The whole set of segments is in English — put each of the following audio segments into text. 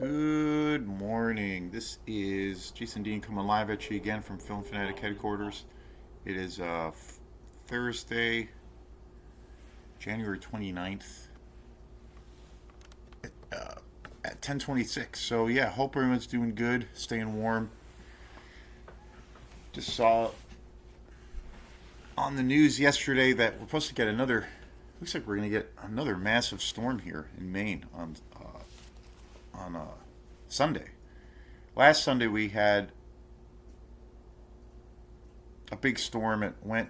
Good morning. This is Jason Dean coming live at you again from Film Fanatic headquarters. It is Thursday, January 29th at 10:26. So yeah, hope everyone's doing good, staying warm. Just saw on the news yesterday that we're supposed to get another. Looks like we're going to get another massive storm here in Maine on Sunday. Last Sunday we had a big storm. It went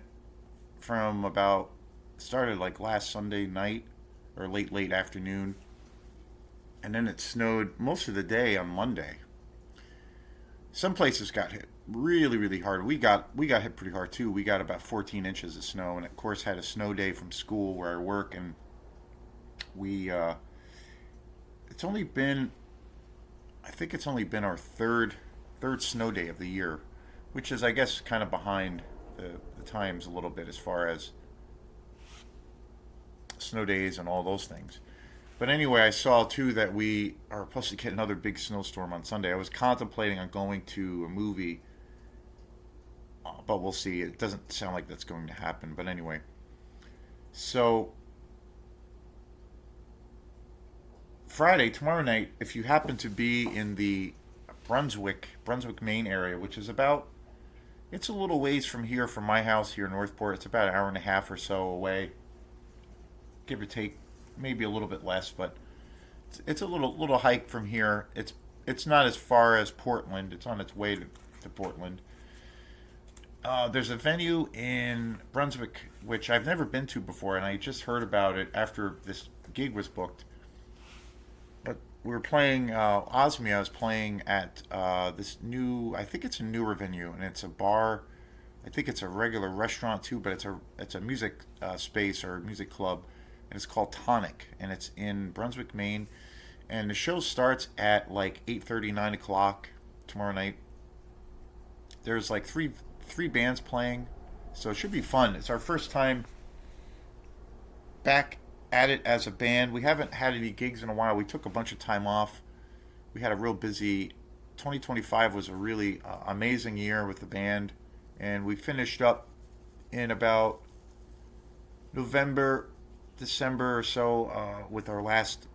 from about started like last Sunday night or late afternoon, and then it snowed most of the day on Monday. Some places got hit really hard. We got hit pretty hard too. We got about 14 inches of snow, and of course had a snow day from school where I work, and we it's only been I think it's only been our third snow day of the year, which is I guess kind of behind the times a little bit as far as snow days and all those things. But anyway, I saw too that we are supposed to get another big snowstorm on Sunday. I was contemplating on going to a movie, but we'll see. It doesn't sound like that's going to happen. But anyway, so Friday, tomorrow night, if you happen to be in the Brunswick, Maine area, which is about, it's a little ways from here, from my house here in Northport. It's about an hour and a half or so away, give or take, maybe a little bit less, but it's a little hike from here. It's not as far as Portland. It's on its way to Portland. There's a venue in Brunswick which I've never been to before, and I just heard about it after this gig was booked. But we were playing. Osmia is playing at this new. I think it's a newer venue, and it's a bar. I think it's a regular restaurant too, but it's a music space or music club, and it's called Tonic, and it's in Brunswick, Maine. And the show starts at like 8:30, 9 o'clock tomorrow night. There's like three bands playing, so it should be fun. It's our first time back at it as a band. We haven't had any gigs in a while. We took a bunch of time off. We had a real busy 2025 was a really amazing year with the band, and we finished up in about November, December or so with our last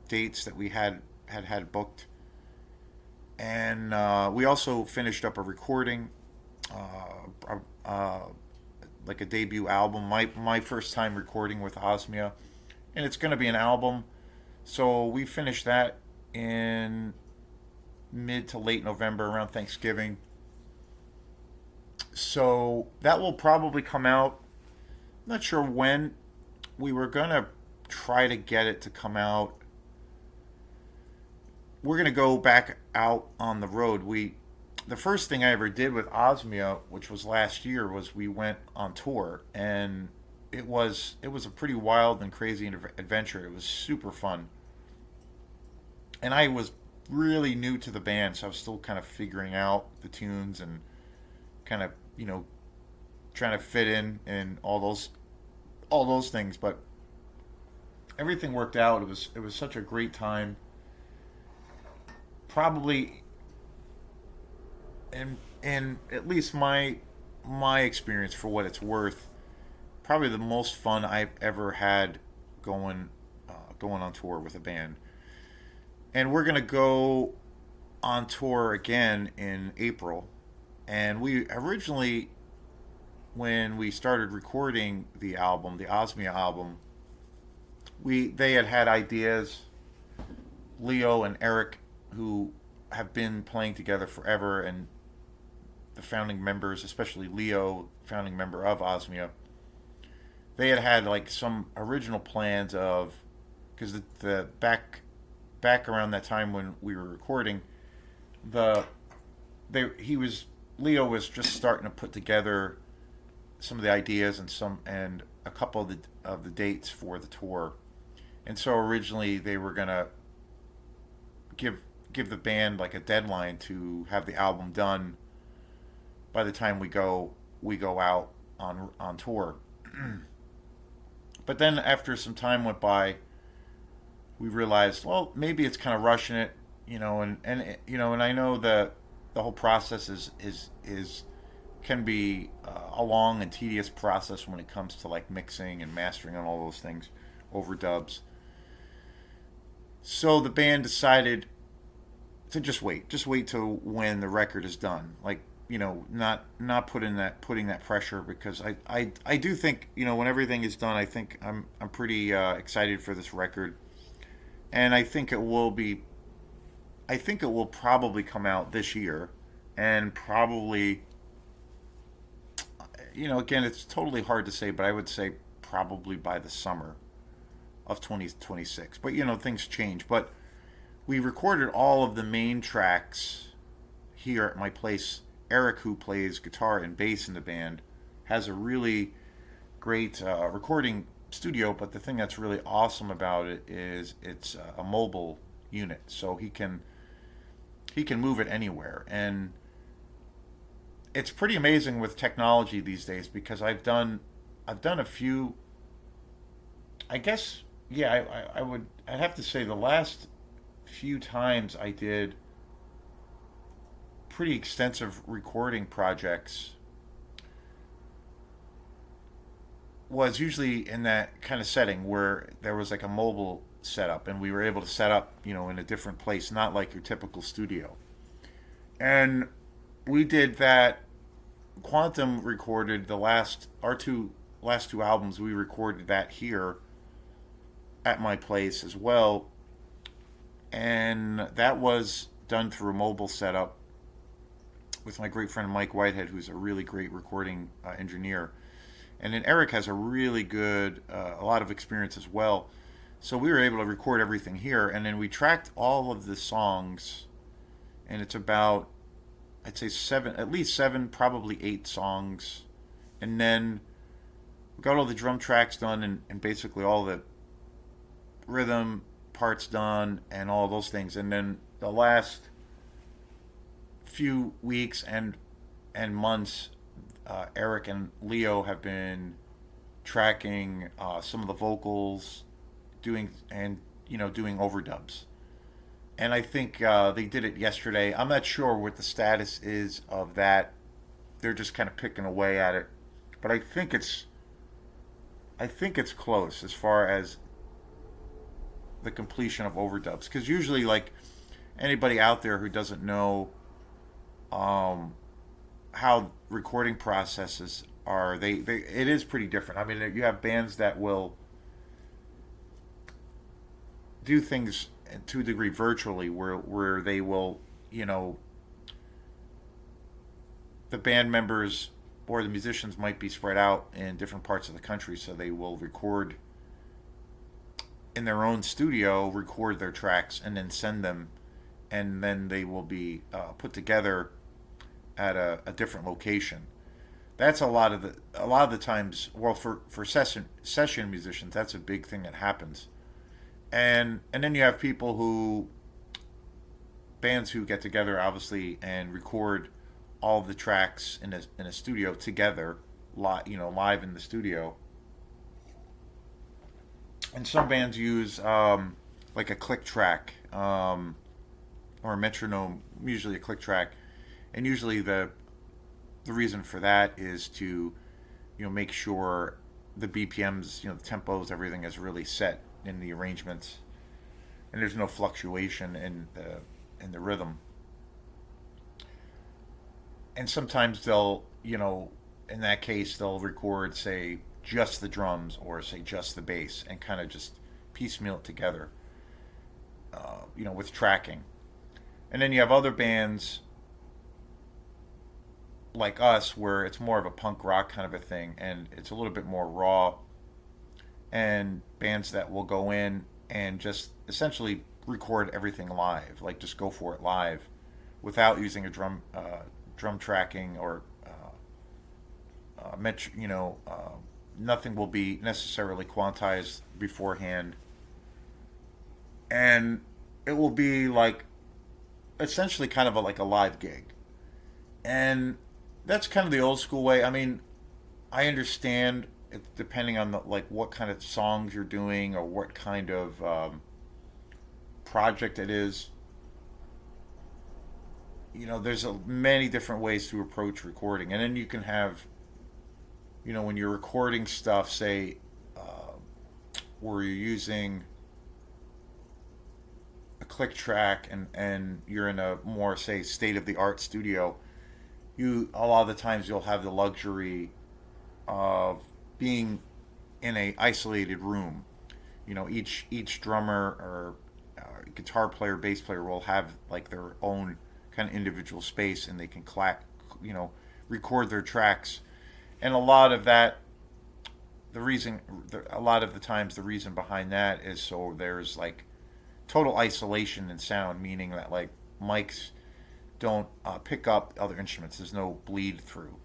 dates that we had booked. And we also finished up a recording, like a debut album. My first time recording with Osmia, and it's going to be an album. So we finished that in mid to late November around Thanksgiving. So that will probably come out. Not sure when. We were gonna try to get it to come out. We're gonna go back out on the road. The first thing I ever did with Osmia, which was last year, was we went on tour, and it was a pretty wild and crazy adventure. It was super fun, and I was really new to the band, so I was still kind of figuring out the tunes and kind of trying to fit in and all those things. But everything worked out. It was such a great time. Probably in at least my experience, for what it's worth, probably the most fun I've ever had going going on tour with a band. And we're gonna go on tour again in April. And we originally, when we started recording the album, the Osmia album, they had ideas. Leo and Eric, who have been playing together forever, and the founding members, especially Leo, founding member of Osmia, they had like some original plans of, because the back around that time when we were recording, the they he was Leo was just starting to put together some of the ideas and a couple of the dates for the tour. And so originally they were gonna give the band like a deadline to have the album done by the time we go out on tour. But then after some time went by, we realized, well, maybe it's kind of rushing it. and I know that the whole process is can be a long and tedious process when it comes to like mixing and mastering and all those things, overdubs. So the band decided to just wait till when the record is done. Like, not putting that pressure, because I do think, when everything is done, I think I'm pretty excited for this record, and I think it will probably come out this year, and probably, again, it's totally hard to say, but I would say probably by the summer of 2026. But things change. But we recorded all of the main tracks here at my place. Eric, who plays guitar and bass in the band, has a really great recording studio. But the thing that's really awesome about it is it's a mobile unit, so he can move it anywhere. And it's pretty amazing with technology these days, because I've done a few. I guess, yeah, I'd have to say the last few times I did pretty extensive recording projects was usually in that kind of setting where there was like a mobile setup, and we were able to set up, in a different place, not like your typical studio. And we did that. Quantum recorded last two albums. We recorded that here at my place as well, and that was done through a mobile setup with my great friend Mike Whitehead, who's a really great recording engineer. And then Eric has a really good, a lot of experience as well. So we were able to record everything here, and then we tracked all of the songs, and it's about, I'd say seven, at least seven, probably eight songs. And then we got all the drum tracks done, and basically all the rhythm parts done and all those things. And then the last few weeks and months, Eric and Leo have been tracking some of the vocals, doing overdubs. And I think they did it yesterday. I'm not sure what the status is of that. They're just kind of picking away at it, but I think it's close as far as the completion of overdubs. Because usually, like, anybody out there who doesn't know how recording processes are, they it is pretty different. I mean, you have bands that will do things to a degree virtually, where they will, the band members or the musicians might be spread out in different parts of the country, so they will record in their own studio, record their tracks, and then send them, and then they will be put together at a different location. That's a lot of the times. Well, for session musicians, that's a big thing that happens. And then you have people who bands who get together, obviously, and record all of the tracks in a studio together, live in the studio. And some bands use like a click track, or a metronome, usually a click track, and usually the reason for that is to make sure the BPMs, the tempos, everything is really set in the arrangements, and there's no fluctuation in the rhythm. And sometimes they'll, in that case, they'll record, say, just the drums, or say just the bass, and kind of just piecemeal it together, with tracking. And then you have other bands like us, where it's more of a punk rock kind of a thing, and it's a little bit more raw, and bands that will go in and just essentially record everything live, like just go for it live, without using a drum tracking, or nothing will be necessarily quantized beforehand, and it will be like essentially kind of like a live gig. And that's kind of the old school way. I mean, I understand it, depending on like what kind of songs you're doing, or what kind of project it is. there's many different ways to approach recording, and then you can have, when you're recording stuff, say, where you're using a click track and you're in a more, say, state of the art studio, a lot of the times you'll have the luxury of being in a isolated room. Each drummer or guitar player, bass player will have like their own kind of individual space, and they can you know, record their tracks. And a lot of the times, the reason behind that is so there's like total isolation in sound, meaning that like mics don't pick up other instruments. There's no bleed through.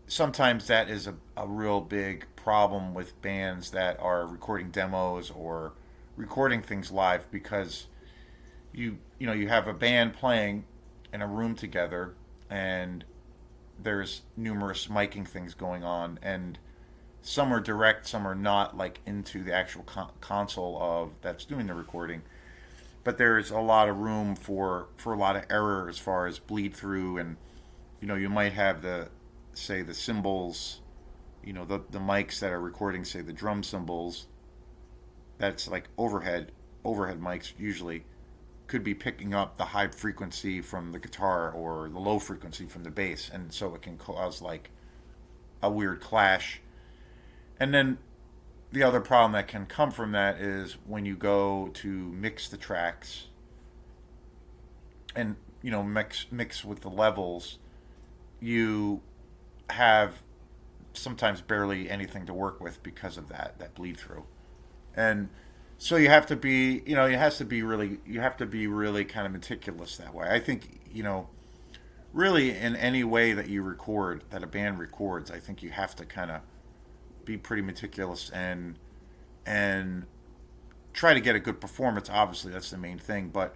Sometimes that is a real big problem with bands that are recording demos or recording things live, because you have a band playing in a room together, and there's numerous miking things going on, and some are direct, some are not, like into the actual console of that's doing the recording. But there's a lot of room for a lot of error as far as bleed through, and you might have the cymbals, the mics that are recording, say, the drum cymbals, that's like overhead mics usually, could be picking up the high frequency from the guitar or the low frequency from the bass, and so it can cause like a weird clash. And then the other problem that can come from that is when you go to mix the tracks and mix with the levels, you have sometimes barely anything to work with because of that bleed through. And so you have to be, you have to be really kind of meticulous that way. I think, really in any way that you record, that a band records, I think you have to kind of be pretty meticulous and try to get a good performance. Obviously, that's the main thing, but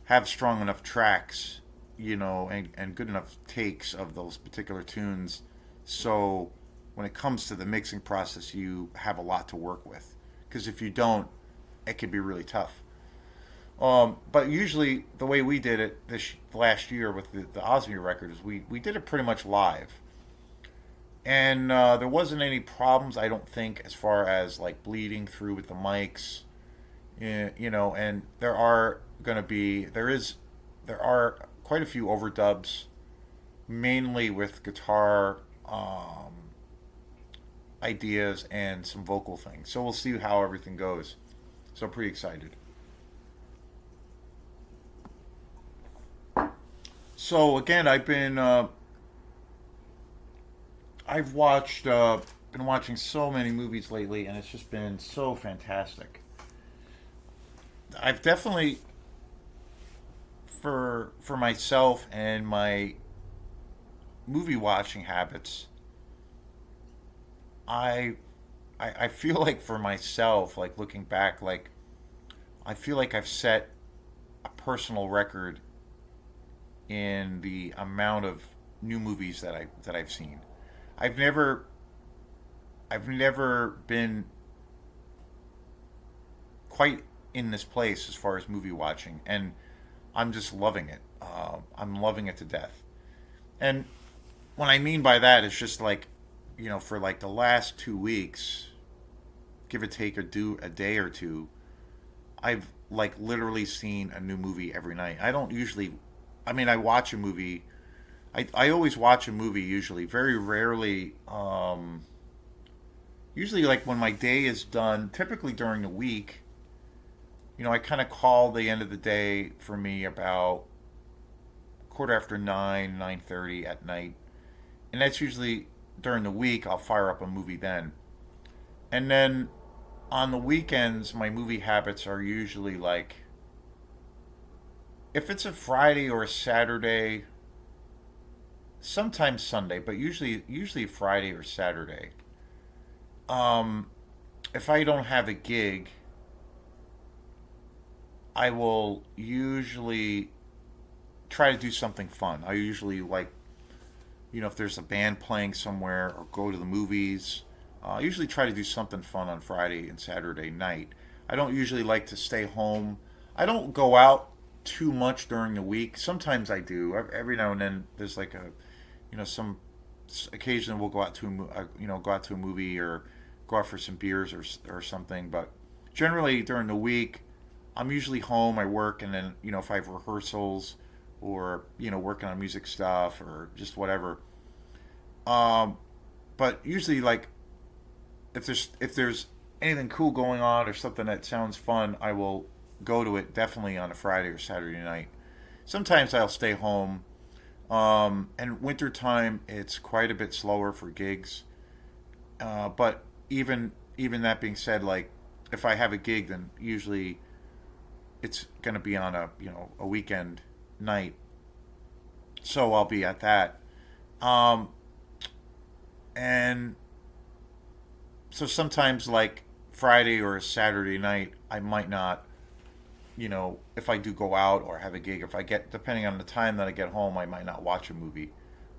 have strong enough tracks, and good enough takes of those particular tunes, so when it comes to the mixing process, you have a lot to work with. Because if you don't, it can be really tough. But usually, the way we did it this last year with the Osmia record is we did it pretty much live, and there wasn't any problems, I don't think, as far as like bleeding through with the mics. And there are quite a few overdubs, mainly with guitar ideas and some vocal things. So we'll see how everything goes. So pretty excited. So again, I've been watching so many movies lately, and it's just been so fantastic. I've definitely, for myself and my movie watching habits, I I feel like for myself, like looking back, like I feel like I've set a personal record in the amount of new movies that I've seen. I've never I've never been quite in this place as far as movie watching, and I'm just loving it. I'm loving it to death. And what I mean by that is just like, for like the last 2 weeks, give or take a day or two, I've like literally seen a new movie every night. I don't usually, I mean, I watch a movie. I always watch a movie usually. Very rarely, usually like when my day is done, typically during the week, I kind of call the end of the day for me about quarter after 9, 9:30 at night. And that's usually during the week. I'll fire up a movie then. And then on the weekends, my movie habits are usually like, if it's a Friday or a Saturday, sometimes Sunday, but usually Friday or Saturday. Um, if I don't have a gig, I will usually try to do something fun. I usually like, if there's a band playing somewhere or go to the movies. I usually try to do something fun on Friday and Saturday night. I don't usually like to stay home. I don't go out. too much during the week. Sometimes I do. Every now and then, there's like a, some occasionally we'll go out to go out to a movie or go out for some beers or something. But generally during the week, I'm usually home. I work, and then if I have rehearsals or working on music stuff or just whatever. Um, but usually, like, if there's anything cool going on or something that sounds fun, I will go to it definitely on a Friday or Saturday night. Sometimes I'll stay home. And wintertime, it's quite a bit slower for gigs. But even that being said, like, if I have a gig, then usually it's gonna be on a weekend night, so I'll be at that. Um, and so sometimes, like, Friday or Saturday night, I might not, if I do go out or have a gig, if I get, depending on the time that I get home, I might not watch a movie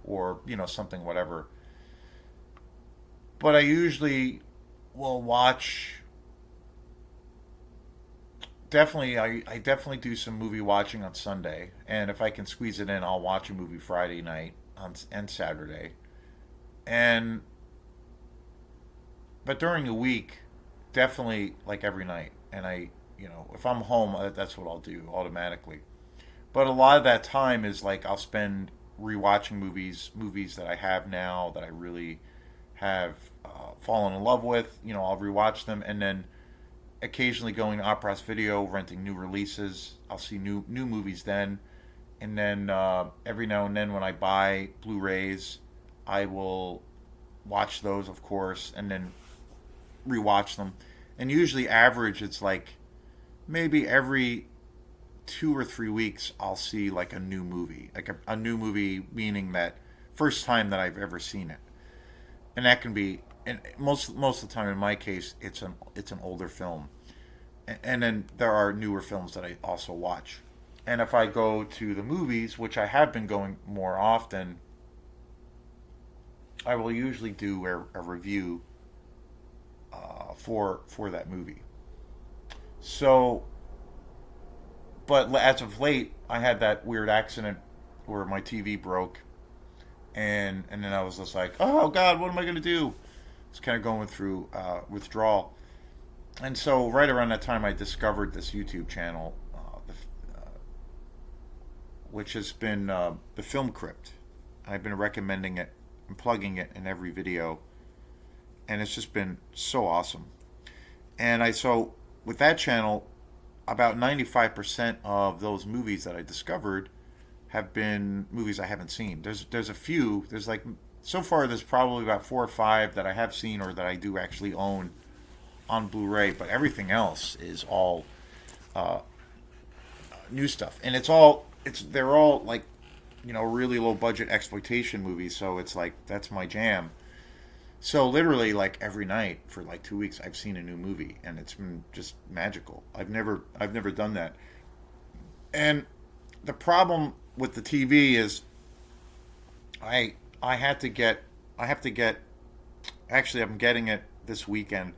or, something, whatever. But I usually will watch, definitely, I definitely do some movie watching on Sunday. And if I can squeeze it in, I'll watch a movie Friday night and Saturday. And, but during the week, definitely like every night. And if I'm home, that's what I'll do automatically. But a lot of that time is like I'll spend rewatching movies that I have now that I really have fallen in love with. I'll rewatch them, and then occasionally going to Opera House Video, renting new releases. I'll see new movies then, and then every now and then when I buy Blu-rays, I will watch those, of course, and then rewatch them. And usually, average, it's like maybe every 2 or 3 weeks I'll see like a new movie, like a new movie, meaning that first time that I've ever seen it, and that can be, and most of the time in my case it's an older film, and then there are newer films that I also watch. And if I go to the movies, which I have been going more often, I will usually do a review for that movie. So, but as of late, I had that weird accident where my TV broke, and then I was just like, oh God, what am I going to do? It's kind of going through withdrawal. And so right around that time, I discovered this YouTube channel, which has been the Film Crypt. I've been recommending it and plugging it in every video, and it's just been so awesome. And so with that channel, about 95% of those movies that I discovered have been movies I haven't seen. There's a few. There's like, so far there's probably about 4 or 5 that I have seen or that I do actually own on Blu-ray, but everything else is all uh, new stuff, and they're all like, really low budget exploitation movies. So it's like that's my jam. So literally, like every night for like 2 weeks, I've seen a new movie, and it's been just magical. I've never done that. And the problem with the TV is, I I had to get I have to get, actually I'm getting it this weekend.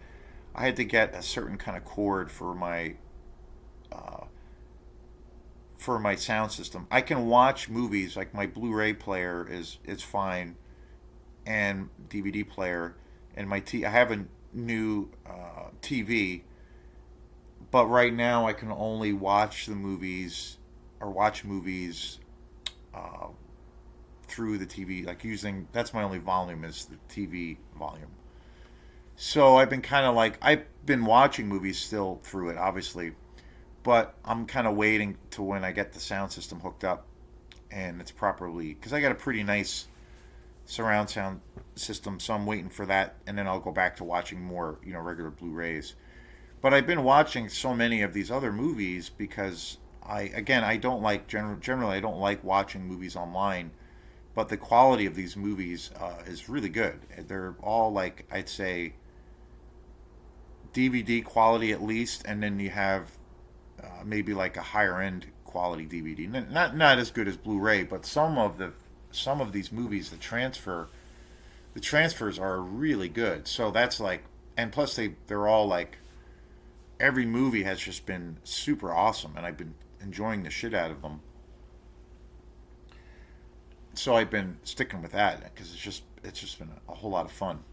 I had to get a certain kind of cord uh, for my sound system. I can watch movies, like my Blu-ray player is fine, and DVD player, and I have a new TV, but right now I can only watch movies uh, through the TV, like using, that's my only volume, is the TV volume. So I've been watching movies still through it, obviously, but I'm kind of waiting to when I get the sound system hooked up and it's properly, because I got a pretty nice surround sound system, so I'm waiting for that, and then I'll go back to watching more, regular Blu-rays. But I've been watching so many of these other movies because I don't like, generally I don't like watching movies online, but the quality of these movies is really good. They're all, like, I'd say DVD quality at least, and then you have maybe like a higher end quality DVD. Not as good as Blu-ray, but some of these movies, the transfers are really good. So that's like, and plus they're all like, every movie has just been super awesome, and I've been enjoying the shit out of them. So I've been sticking with that because it's just been a whole lot of fun.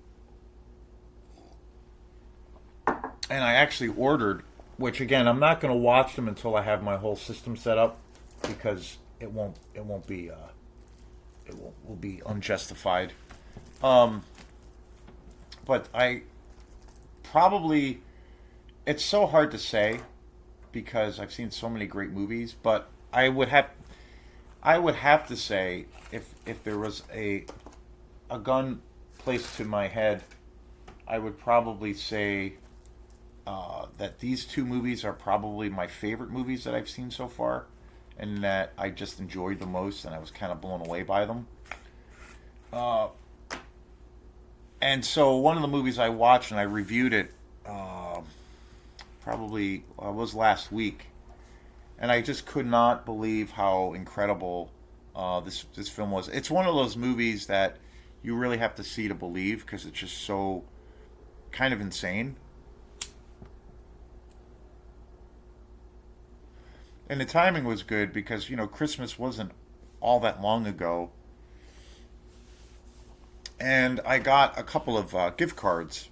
And I actually ordered, which again I'm not going to watch them until I have my whole system set up because it won't be will be unjustified. Um, but I probably it's so hard to say because I've seen so many great movies, but I would have to say if there was a gun placed to my head, I would probably say that these two movies are probably my favorite movies that I've seen so far, and that I just enjoyed the most, and I was kind of blown away by them. Uh, and so one of the movies I watched and I reviewed it probably was last week, and I just could not believe how incredible this film was. It's one of those movies that you really have to see to believe because it's just so kind of insane. And the timing was good because Christmas wasn't all that long ago, and I got a couple of gift cards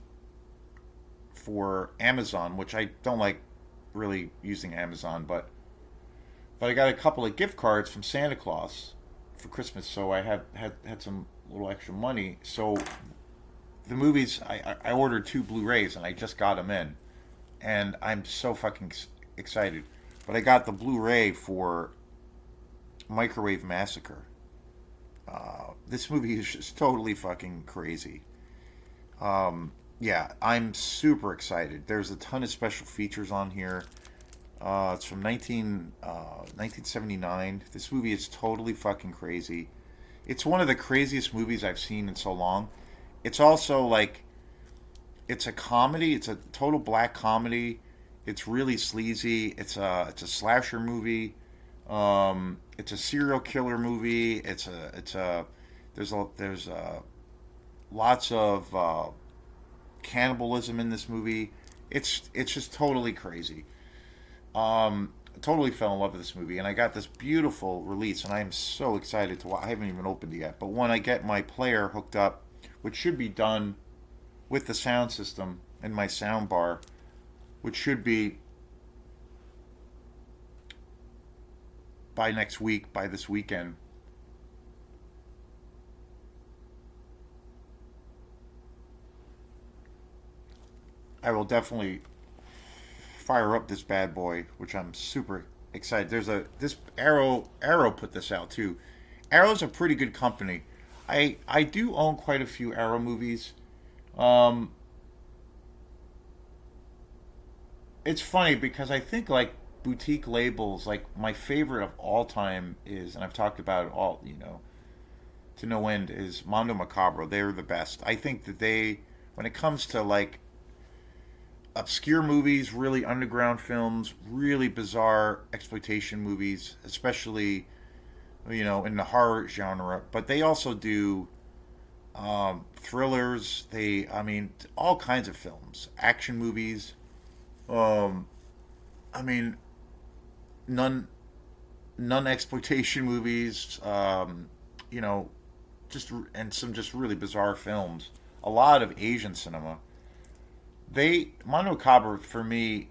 for Amazon, which I don't like really using Amazon, but I got a couple of gift cards from Santa Claus for Christmas, so I had some little extra money. So the movies I ordered two Blu-rays and I just got them in, and I'm so fucking excited. But I got the Blu-ray for Microwave Massacre. This movie is just totally fucking crazy. Yeah, I'm super excited. There's a ton of special features on here. It's from 1979. This movie is totally fucking crazy. It's one of the craziest movies I've seen in so long. It's also like it's a comedy. It's a total black comedy. It's really sleazy. It's a slasher movie. It's a serial killer movie. It's a there's lots of cannibalism in this movie. It's just totally crazy. Totally fell in love with this movie, and I got this beautiful release, and I am so excited to watch. I haven't even opened it yet, but when I get my player hooked up, which should be done with the sound system and my sound bar, which should be by next week, by this weekend, I will definitely fire up this bad boy, which I'm super excited. There's a this Arrow put this out too. Arrow's a pretty good company. I do own quite a few Arrow movies. Um, it's funny because I think like boutique labels, like my favorite of all time is, and I've talked about it all, to no end, is Mondo Macabro. They're the best. I think that when it comes to like obscure movies, really underground films, really bizarre exploitation movies, especially in the horror genre. But they also do thrillers. I mean, all kinds of films, action movies. Um, I mean, none none exploitation movies. You know, and some just really bizarre films. A lot of Asian cinema. Mano Cabra for me,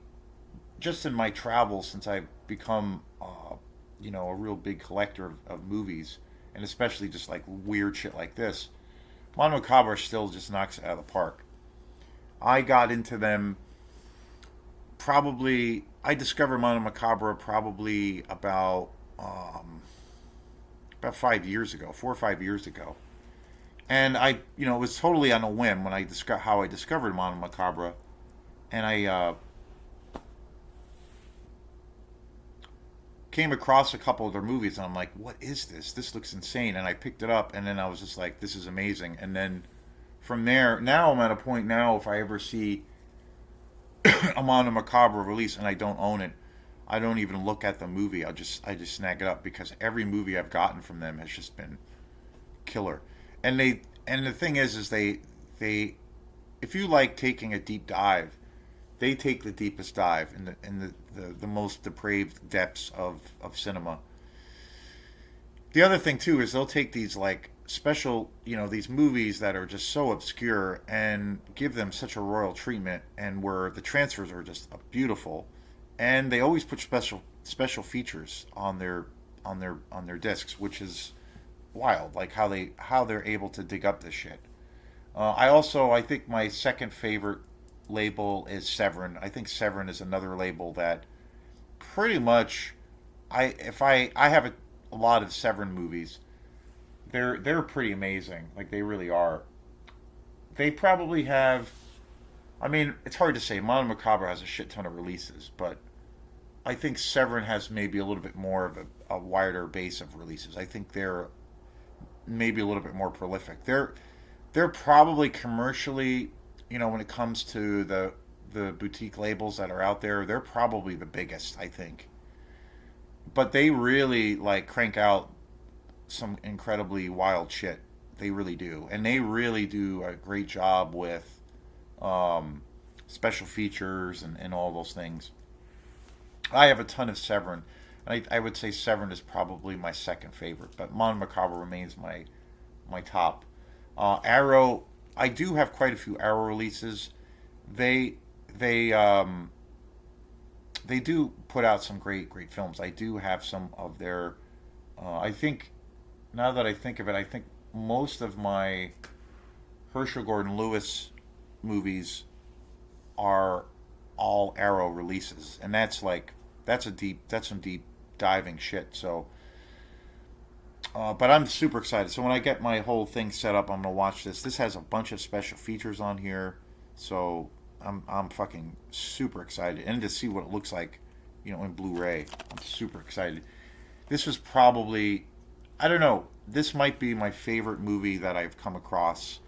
just in my travels since I've become a real big collector of movies, and especially just like weird shit like this. Mano Cabra still just knocks it out of the park. I got into them probably. I discovered Mano Macabra probably about 5 years ago, 4 or 5 years ago, and it was totally on a whim when I discovered how I discovered Mano Macabra, and I came across a couple of their movies, and I'm like, what is this? This looks insane, and I picked it up, and then I was just like, this is amazing, and then from there, now I'm at a point now if I ever see a Mondo Macabre release and I don't own it, I don't even look at the movie. I just snag it up because every movie I've gotten from them has just been killer. And the thing is if you like taking a deep dive, they take the deepest dive. And the the most depraved depths of cinema. The other thing too is they'll take these like special, these movies that are just so obscure and give them such a royal treatment, and where the transfers are just beautiful, and they always put special features on their discs, which is wild. Like how they're able to dig up this shit. I think my second favorite label is Severin. I think Severin is another label that pretty much I have a lot of Severin movies. They're pretty amazing. Like they really are. They probably have. I mean, it's hard to say. Mon Macabre has a shit ton of releases, but I think Severin has maybe a little bit more of a wider base of releases. I think they're maybe a little bit more prolific. They're probably commercially, when it comes to the boutique labels that are out there, they're probably the biggest, I think. But they really like crank out some incredibly wild shit. They really do, and they really do a great job with special features and all those things. I have a ton of Severin. I would say Severin is probably my second favorite, but Mon Macabre remains my top. Arrow, I do have quite a few Arrow releases. They they they do put out some great films. I do have some of their. I think now that I think of it, I think most of my Herschel Gordon Lewis movies are all Arrow releases, and that's some deep diving shit. So, but I'm super excited. So when I get my whole thing set up, I'm gonna watch this. This has a bunch of special features on here, so I'm fucking super excited, and to see what it looks like, in Blu-ray. I'm super excited. This was probably, I don't know. This might be my favorite movie that I've come across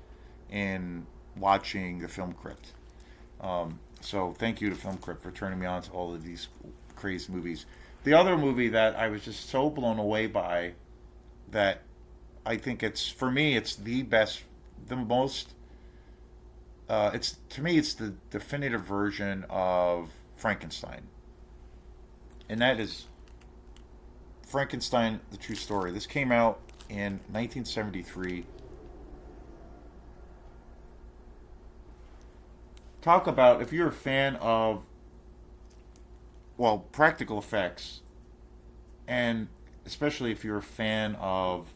in watching the Film Crypt. So thank you to Film Crypt for turning me on to all of these crazy movies. The other movie that I was just so blown away by, that I think it's, for me, it's the best, the most, it's, to me, it's the definitive version of Frankenstein. And that is Frankenstein, the True Story. This came out in 1973. Talk about, if you're a fan of, well, practical effects, and especially if you're a fan of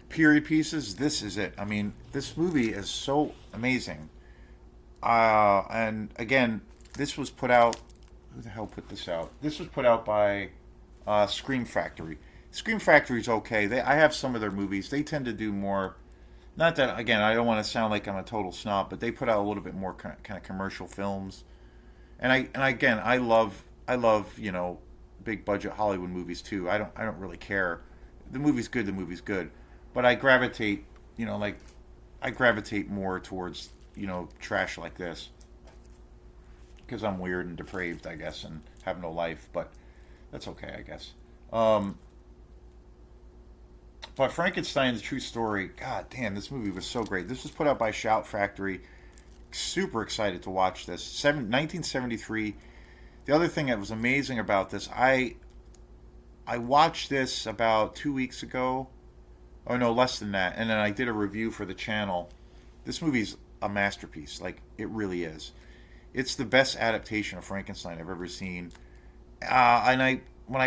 period pieces, this is it. I mean, this movie is so amazing. And again, this was put out. Who the hell put this out? This was put out by Scream Factory. Scream Factory's okay. I have some of their movies. They tend to do more. Not that, again, I don't want to sound like I'm a total snob, but they put out a little bit more kind of commercial films. Again, I love big budget Hollywood movies too. I don't really care. The movie's good. The movie's good. But I gravitate, like I gravitate more towards trash like this, because I'm weird and depraved, I guess, and have no life. But that's okay, I guess. But Frankenstein, the True Story, god damn, this movie was so great. This was put out by Shout Factory. Super excited to watch this. 1973. The other thing that was amazing about this, I watched this about 2 weeks ago. Oh no, less than that. And then I did a review for the channel. This movie's a masterpiece. Like, it really is. It's the best adaptation of Frankenstein I've ever seen. When I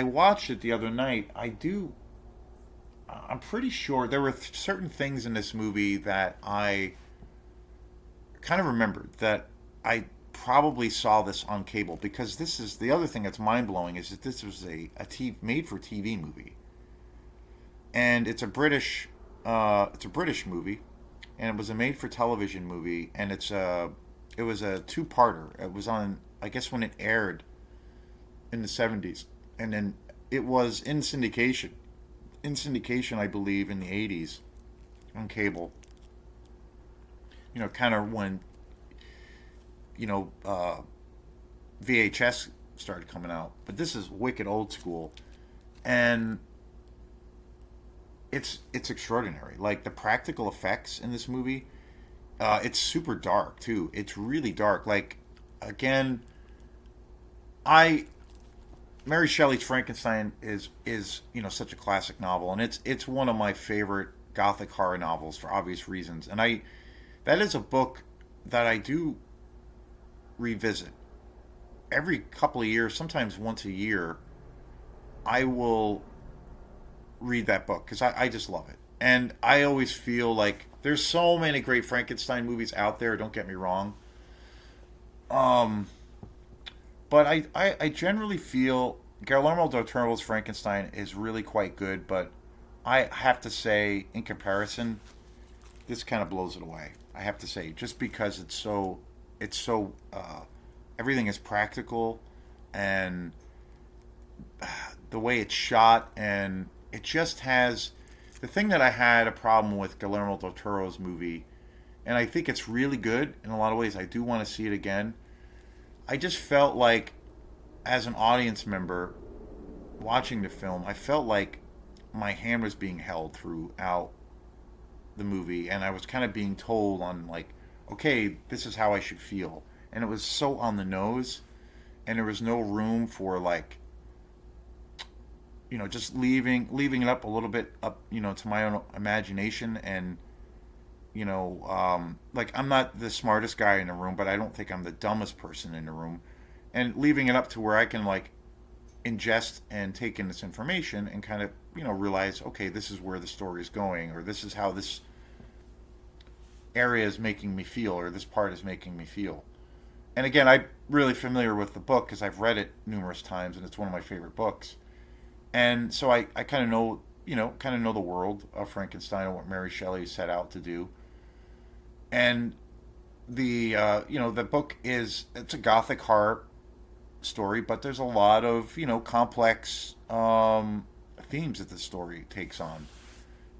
watched it the other night, I'm pretty sure there were certain things in this movie that I kind of remembered, that I probably saw this on cable, because this is the other thing that's mind blowing, is that this was a made for TV movie, and it's a British movie, and it was a made for television movie, and it was a two-parter. It was on, I guess, when it aired in the 70s, and then it was in syndication. I believe, in the 80s on cable. Kind of when, VHS started coming out. But this is wicked old school. And it's extraordinary. Like, the practical effects in this movie, It's super dark too. It's really dark. Like, again, I Mary Shelley's Frankenstein is such a classic novel, and it's one of my favorite gothic horror novels for obvious reasons. And I that is a book that I do revisit every couple of years, sometimes once a year. I will read that book because I just love it. And I always feel like there's so many great Frankenstein movies out there. Don't get me wrong, um, but I generally feel Guillermo del Toro's Frankenstein is really quite good. But I have to say, in comparison, this kind of blows it away. I have to say, just because it's so everything is practical, and the way it's shot, and it just has the thing that I had a problem with Guillermo del Toro's movie, and I think it's really good in a lot of ways. I do want to see it again. I just felt like, as an audience member watching the film, I felt like my hand was being held throughout the movie, and I was kind of being told on, like, okay, this is how I should feel, and it was so on the nose, and there was no room for, like, just leaving it up a little bit up, to my own imagination. And like, I'm not the smartest guy in the room, but I don't think I'm the dumbest person in the room, and leaving it up to where I can, like, ingest and take in this information and kind of realize, okay, this is where the story is going, or this is how this area is making me feel, or this part is making me feel. And again, I'm really familiar with the book because I've read it numerous times, and it's one of my favorite books. And so I kind of know, the world of Frankenstein and what Mary Shelley set out to do. And the book it's a gothic horror story, but there's a lot of, complex themes that the story takes on.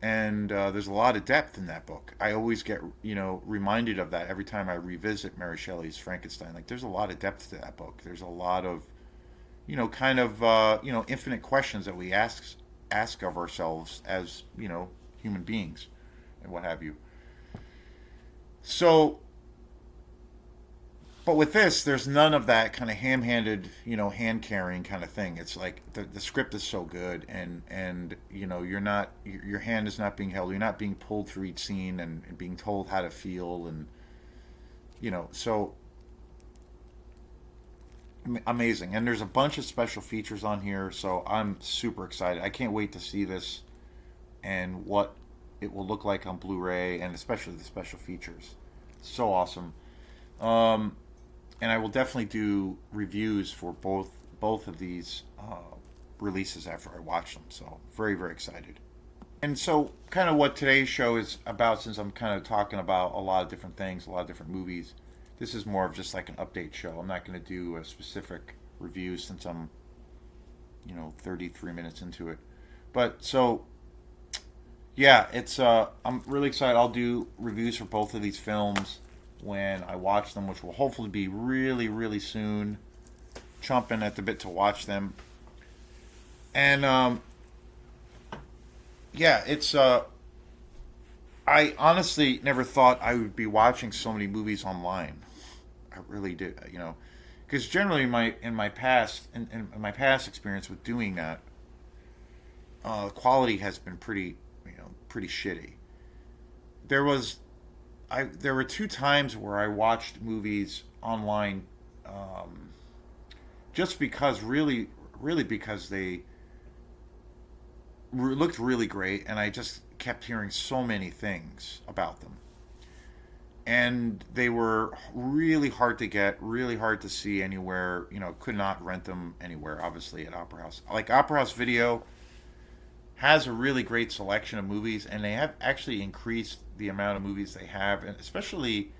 And there's a lot of depth in that book. I always get, reminded of that every time I revisit Mary Shelley's Frankenstein. Like, there's a lot of depth to that book. There's a lot of, kind of, infinite questions that we ask of ourselves as, human beings and what have you. So, but with this, there's none of that kind of ham-handed, hand carrying kind of thing. It's like the script is so good, and you're not your hand is not being held. You're not being pulled through each scene and being told how to feel, and so amazing. And there's a bunch of special features on here, so I'm super excited. I can't wait to see this and what it will look like on Blu-ray, and especially the special features. So awesome. Um, and I will definitely do reviews for both of these releases after I watch them. So very, very excited. And so, kind of what today's show is about, since I'm kind of talking about a lot of different things, a lot of different movies. This is more of just like an update show. I'm not going to do a specific review since I'm 33 minutes into it. But so, yeah, it's I'm really excited. I'll do reviews for both of these films when I watch them, which will hopefully be really, really soon. Chomping at the bit to watch them. And yeah, it's I honestly never thought I would be watching so many movies online. I really did, because generally in my past experience with doing that, quality has been pretty shitty. There was there were two times where I watched movies online, just because really because they looked really great, and I just kept hearing so many things about them. And they were really hard to get, really hard to see anywhere. Could not rent them anywhere, obviously, at Opera House. Like, Opera House Video has a really great selection of movies, and they have actually increased the amount of movies they have, and especially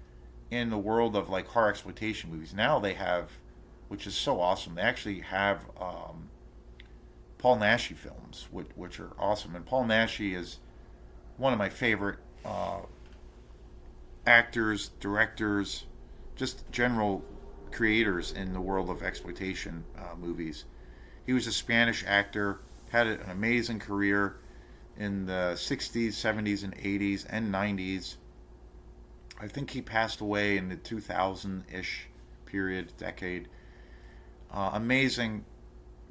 in the world of, like, horror exploitation movies. Now they have, which is so awesome, they actually have Paul Naschy films, which are awesome. And Paul Naschy is one of my favorite actors, directors, just general creators in the world of exploitation movies. He was a Spanish actor, had an amazing career in the 60s, 70s, and 80s, and 90s. I think he passed away in the 2000-ish period, decade. Amazing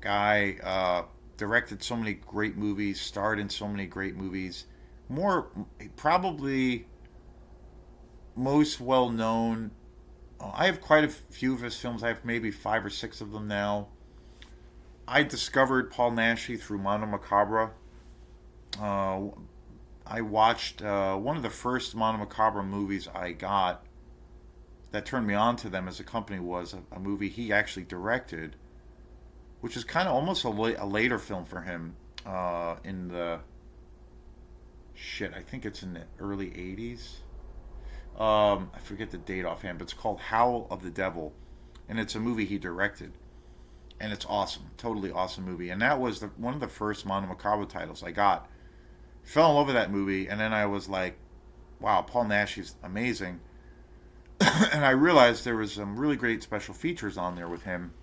guy. Directed so many great movies, starred in so many great movies. More, probably most well known. I have quite a few of his films. I have maybe 5 or 6 of them now. I discovered Paul Naschy through Mono Macabre. Uh, I watched one of the first Mono Macabre movies I got that turned me on to them as a company was a movie he actually directed, which is kind of almost a later film for him. In the shit, I think it's in the early '80s. I forget the date offhand, but it's called Howl of the Devil, and it's a movie he directed, and it's awesome, totally awesome movie. And that was one of the first Mono Macabre titles I got. Fell in love with that movie, and then I was like, "Wow, Paul Naschy's amazing." And I realized there was some really great special features on there with him,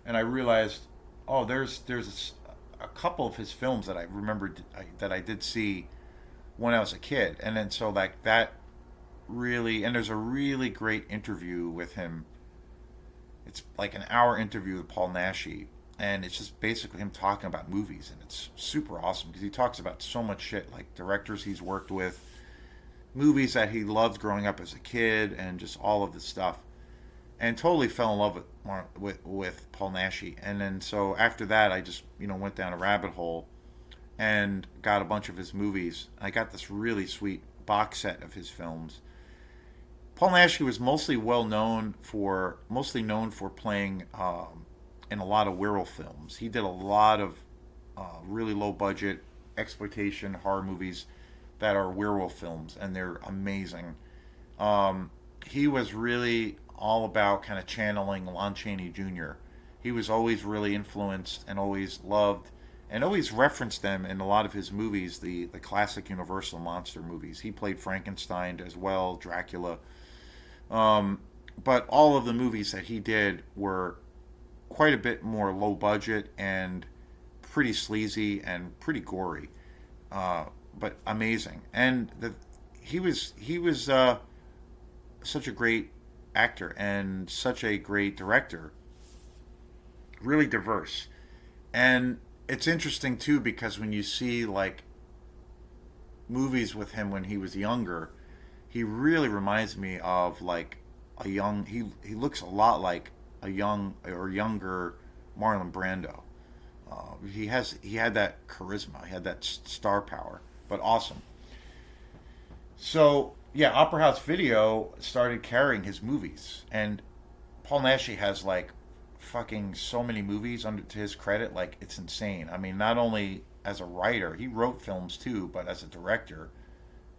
and I realized, oh, there's a couple of his films that I remembered that I did see when I was a kid, and then so like that really, and there's a really great interview with him. It's like an hour interview with Paul Naschy, and it's just basically him talking about movies, and it's super awesome because he talks about so much shit, like directors he's worked with, movies that he loved growing up as a kid, and just all of this stuff. And totally fell in love with Paul Naschy. And then so after that, I just went down a rabbit hole and got a bunch of his movies. I got this really sweet box set of his films. Paul Naschy was mostly known for playing in a lot of werewolf films. He did a lot of really low budget exploitation horror movies that are werewolf films, and they're amazing. He was really all about kind of channeling Lon Chaney Jr. He was always really influenced and always loved and always referenced them in a lot of his movies, the classic Universal monster movies. He played Frankenstein as well, Dracula. But all of the movies that he did were quite a bit more low budget and pretty sleazy and pretty gory, but amazing. And he was such a great actor and such a great director, really diverse. And it's interesting too because when you see like movies with him when he was younger, he really reminds me of like a young. He looks a lot like a young or younger Marlon Brando. He had that charisma, he had that star power, but awesome. So yeah, Opera House Video started carrying his movies, and Paul Naschy has like fucking so many movies under to his credit, like it's insane. I mean, not only as a writer, he wrote films too, but as a director,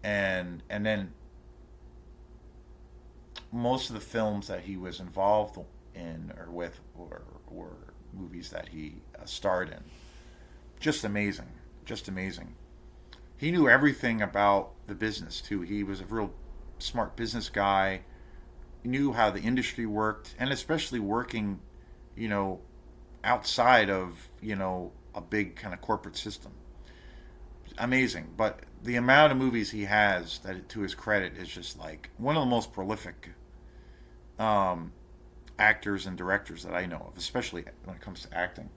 and then most of the films that he was involved in or with were movies that he starred in. Just amazing, just amazing. He knew everything about the business too. He was a real smart business guy. He knew how the industry worked, and especially working, you know, outside of a big kind of corporate system. Amazing, but the amount of movies he has that, to his credit, is just like one of the most prolific um, actors and directors that I know of, especially when it comes to acting.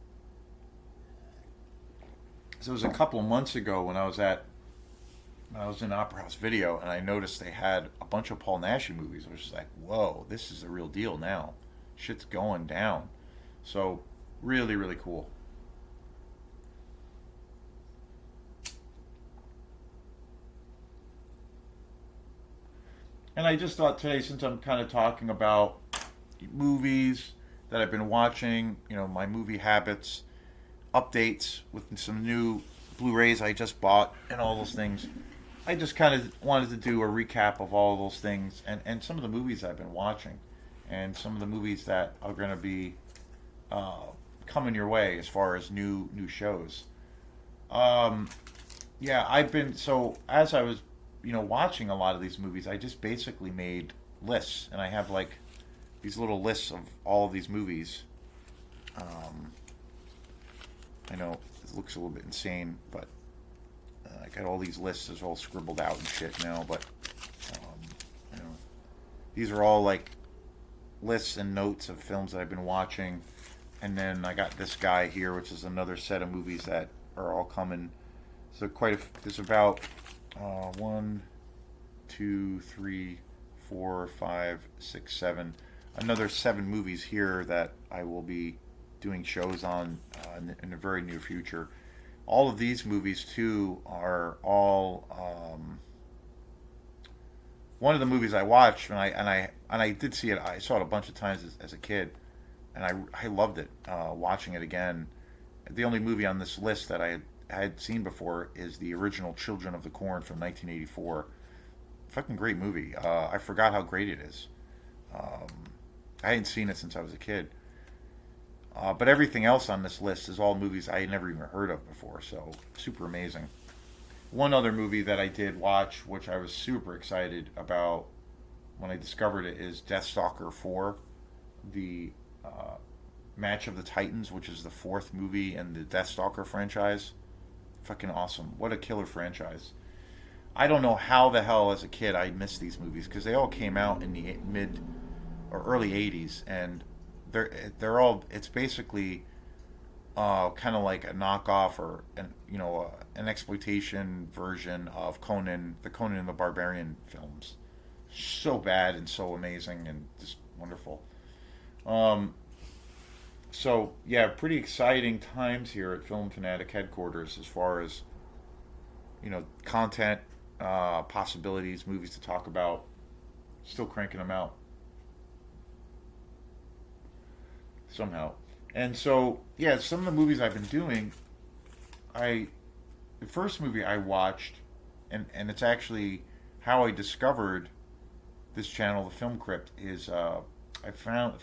So it was a couple of months ago when I was in Opera House Video, and I noticed they had a bunch of Paul Naschy movies. I was just like, whoa, this is the real deal now. Shit's going down. So really, really cool. And I just thought today, since I'm kind of talking about movies that I've been watching, my movie habits, updates with some new Blu-rays I just bought, and all those things, I just kind of wanted to do a recap of all those things and some of the movies I've been watching and some of the movies that are going to be uh, coming your way as far as new shows. Um, yeah, I've been so as I was watching a lot of these movies, I just basically made lists, and I have like these little lists of all of these movies. Um, I know it looks a little bit insane, but I got all these lists all scribbled out and shit now. But These are all like lists and notes of films that I've been watching. And then I got this guy here, which is another set of movies that are all coming. So there's about one, two, three, four, five, six, seven, another seven movies here that I will be doing shows on in the very near future. All of these movies too are all one of the movies I watched, and I did see it. I saw it a bunch of times as a kid, and I loved it. Watching it again, the only movie on this list that I had seen before is the original Children of the Corn from 1984. Fucking great movie. I forgot how great it is. Um, I hadn't seen it since I was a kid. But everything else on this list is all movies I had never even heard of before, so super amazing. One other movie that I did watch, which I was super excited about when I discovered it, is Deathstalker 4, the uh, Match of the Titans, which is the fourth movie in the Deathstalker franchise. Fucking awesome. What a killer franchise. I don't know how the hell as a kid I missed these movies because they all came out in the mid or early 80s, and they're all, it's basically kind of like a knockoff or an exploitation version of Conan, the Conan and the Barbarian films. So bad and so amazing and just wonderful. Um, so yeah, pretty exciting times here at Film Fanatic headquarters as far as content, possibilities, movies to talk about. Still cranking them out somehow. And so yeah, some of the movies I've been doing, I the first movie I watched, and it's actually how I discovered this channel, the Film Crypt, is I found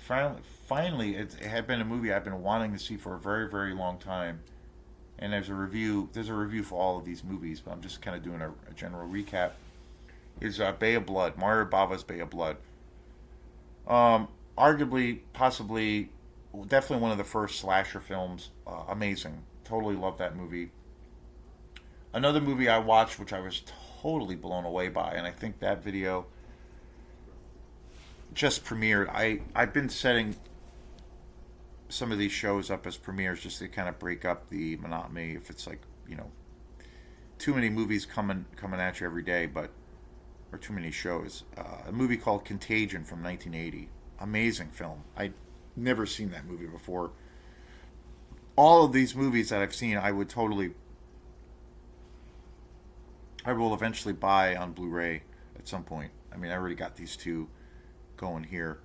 finally it had been a movie I've been wanting to see for a very very long time, and there's a review for all of these movies, but I'm just kind of doing a general recap. Is Bay of Blood, Mario Bava's Bay of Blood. Arguably, possibly, definitely one of the first slasher films. Amazing, totally love that movie. Another movie I watched, which I was totally blown away by, and I think that video just premiered. I've been setting some of these shows up as premieres just to kind of break up the monotony. If it's like too many movies coming at you every day, but or too many shows. A movie called Contagion from 1980. Amazing film. I'd never seen that movie before. All of these movies that I've seen, I will eventually buy on Blu-ray at some point. I mean, I already got these two going here.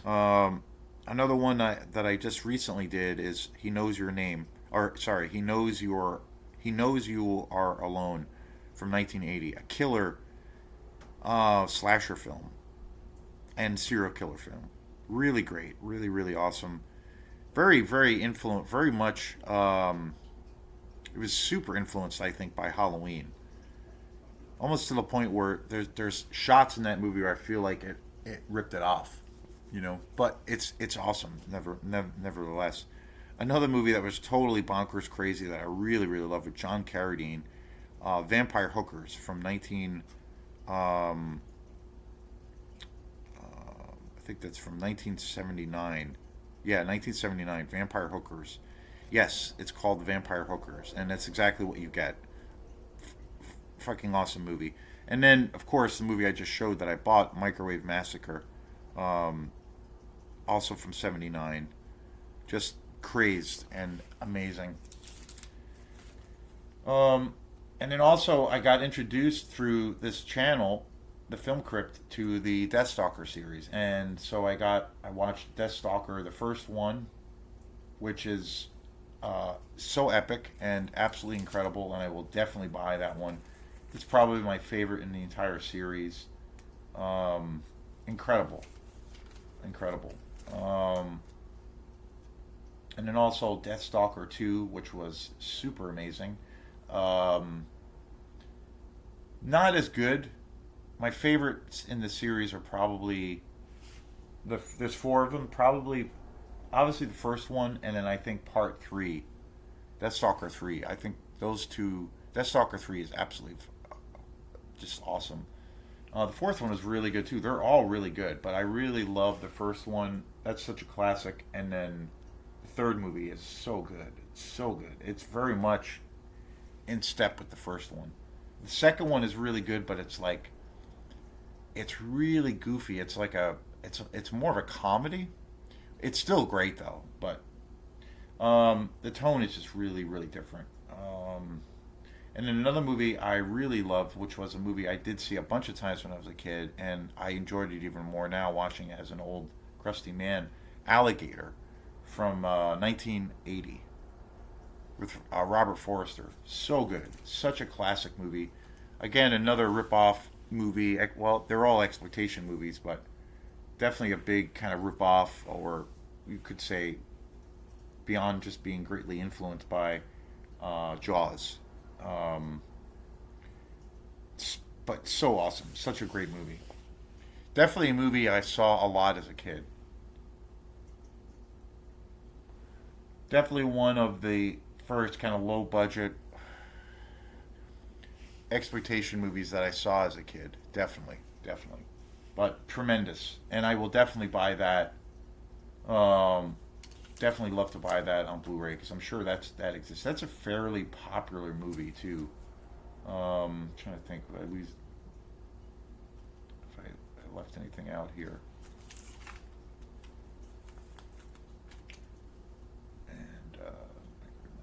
Um, Another one that I just recently did is He Knows Your Name, or sorry, He Knows You Are Alone from 1980. A killer slasher film and serial killer film. Really great, really really awesome. Very very influent, very much. It was super influenced, I think, by Halloween. Almost to the point where there's shots in that movie where I feel like it ripped it off, But it's awesome, nevertheless. Another movie that was totally bonkers crazy that I really really love with John Carradine, Vampire Hookers from 19. Um, I think that's from 1979. Yeah, 1979. Vampire Hookers. Yes, it's called Vampire Hookers, and that's exactly what you get. Fucking awesome movie. And then, of course, the movie I just showed that I bought, Microwave Massacre, um, also from '79. Just crazed and amazing. Um, and then also, I got introduced through this channel, the Film Crypt, to the Deathstalker series, and so I watched Deathstalker, the first one, which is so epic and absolutely incredible, and I will definitely buy that one. It's probably my favorite in the entire series. Incredible, incredible. Um, and then also Deathstalker 2, which was super amazing. Um, Not as good. My favorites in the series are probably there's four of them. Probably, obviously the first one, and then I think part three, Deathstalker 3. I think those two. Deathstalker 3 is absolutely just awesome. The fourth one was really good too. They're all really good, but I really love the first one. That's such a classic. And then the third movie is so good. It's so good. It's very much in step with the first one. The second one is really good, but it's really goofy. It's more of a comedy. It's still great though, but the tone is just really really different. And then another movie I really loved, which was a movie I did see a bunch of times when I was a kid, and I enjoyed it even more now watching it as an old crusty man. Alligator from 1980 with Robert Forster. So good, such a classic movie. Again, another rip-off movie. Well, they're all exploitation movies, but definitely a big kind of rip-off, or you could say beyond just being greatly influenced by Jaws. Um, but so awesome, such a great movie. Definitely a movie I saw a lot as a kid. Definitely one of the first kind of low budget exploitation movies that I saw as a kid. Definitely, definitely, but tremendous, and I will definitely buy that. Um, Definitely love to buy that on Blu-ray because I'm sure that exists. That's a fairly popular movie too. Trying to think if I left anything out here. And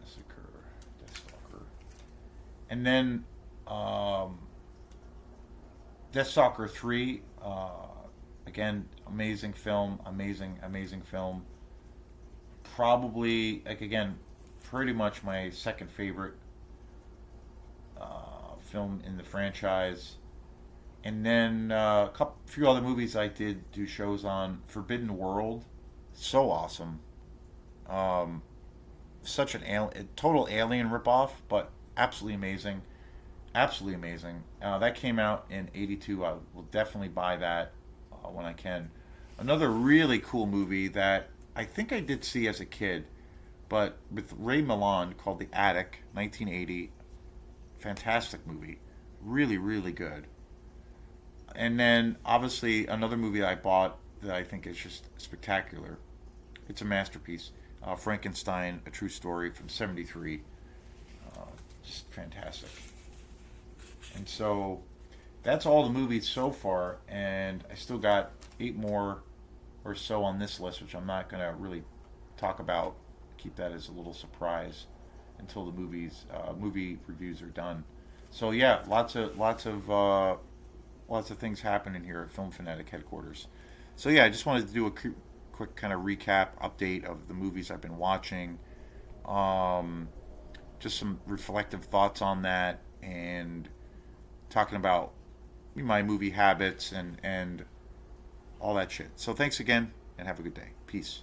Massacre, Deathstalker, and then um, Deathstalker 3. Again, amazing film, amazing film. Probably like again, pretty much my second favorite film in the franchise. And then few other movies I did do shows on. Forbidden World, so awesome. Um, Such a total alien ripoff, but absolutely amazing. Absolutely amazing. That came out in '82. I will definitely buy that when I can. Another really cool movie that I think I did see as a kid, but with Ray Milland, called The Attic, 1980. Fantastic movie. Really, really good. And then obviously another movie I bought that I think is just spectacular. It's a masterpiece. Frankenstein, A True Story from '73. Uh, just fantastic. And so that's all the movies so far, and I still got eight more or so on this list, which I'm not going to really talk about. Keep that as a little surprise until the movie reviews are done. So yeah, lots of things happening here at Film Fanatic headquarters. So yeah, I just wanted to do a quick kind of recap update of the movies I've been watching. Um, just some reflective thoughts on that, and talking about my movie habits and all that shit. So thanks again, and have a good day. Peace.